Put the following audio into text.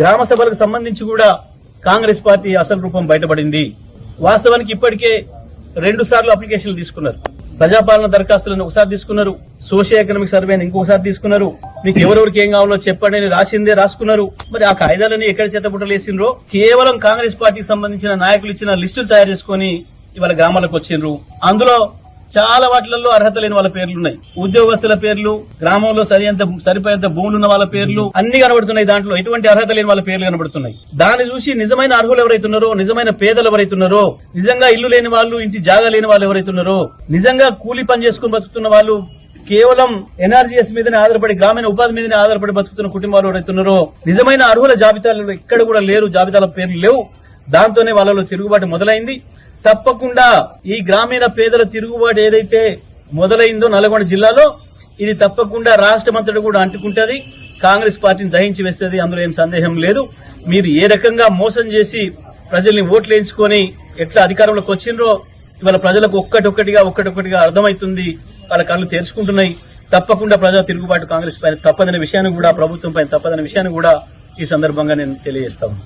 గ్రామ సభలకు సంబంధించి కూడా కాంగ్రెస్ పార్టీ అసలు రూపం బయటపడింది. వాస్తవానికి ఇప్పటికే 2 సార్లు అప్లికేషన్లు తీసుకున్నారు. ప్రజాపాలన దరఖాస్తులను ఒకసారి తీసుకున్నారు, సోషియో ఎకనామిక్ సర్వేని ఇంకొకసారి తీసుకున్నారు. మీకు ఎవరెవరికి ఏం కావాలో చెప్పండి అని రాసిందే రాసుకున్నారు. మరి ఆ కాయిదాలని ఎక్కడ చెత్తపుట్టలు వేసిండ్రో కేవలం కాంగ్రెస్ పార్టీకి సంబంధించిన నాయకులు ఇచ్చిన లిస్టులు తయారు చేసుకుని ఇవాళ గ్రామాలకు వచ్చిండ్రు. అందులో చాలా వాటిలలో అర్హత లేని వాళ్ళ పేర్లున్నాయి. ఉద్యోగస్తుల పేర్లు, గ్రామంలో సరిపోయేంత భూములు ఉన్న వాళ్ళ పేర్లు అన్ని కనబడుతున్నాయి. దాంట్లో ఎటువంటి అర్హత లేని వాళ్ళ పేర్లు కనబడుతున్నాయి. దాన్ని చూసి నిజమైన అర్హులు ఎవరైతున్నారో, నిజమైన పేదలు ఎవరైతున్నారో, నిజంగా ఇల్లు లేని వాళ్ళు, ఇంటి జాగా లేని వాళ్ళు ఎవరైతున్నారో, నిజంగా కూలీ పని చేసుకుని బతుకుతున్న వాళ్ళు, కేవలం ఎన్ఆర్జీఎస్ మీదనే ఆధారపడి, గ్రామీణ ఉపాధి మీదనే ఆధారపడి బతుకుతున్న కుటుంబాలు ఎవరైతున్నారో, నిజమైన అర్హుల జాబితాలలో ఎక్కడ కూడా లేరు, జాబితాల పేర్లు లేవు. దాంతోనే వాళ్ళలో తిరుగుబాటు మొదలైంది. తప్పకుండా ఈ గ్రామీణ పేదల తిరుగుబాటు ఏదైతే మొదలైందో నల్గొండ జిల్లాలో, ఇది తప్పకుండా రాష్ట్రమంతటా కూడా అంటుకుంటది, కాంగ్రెస్ పార్టీని దహించి వేస్తుంది. అందులో ఏం సందేహం లేదు. మీరు ఏ రకంగా మోసం చేసి ప్రజల్ని ఓట్లు వేయించుకొని ఎట్లా అధికారంలోకి వచ్చిండ్రో ఇవాళ ప్రజలకు ఒక్కటొక్కటిగా అర్థమవుతుంది. వాళ్ళ కళ్ళు తెరుచుకుంటున్నాయి. తప్పకుండా ప్రజా తిరుగుబాటు కాంగ్రెస్ పైన తప్పదనే విషయాన్ని కూడా, ప్రభుత్వం పైన తప్పదనే విషయాన్ని కూడా ఈ సందర్భంగా నేను తెలియజేస్తాను.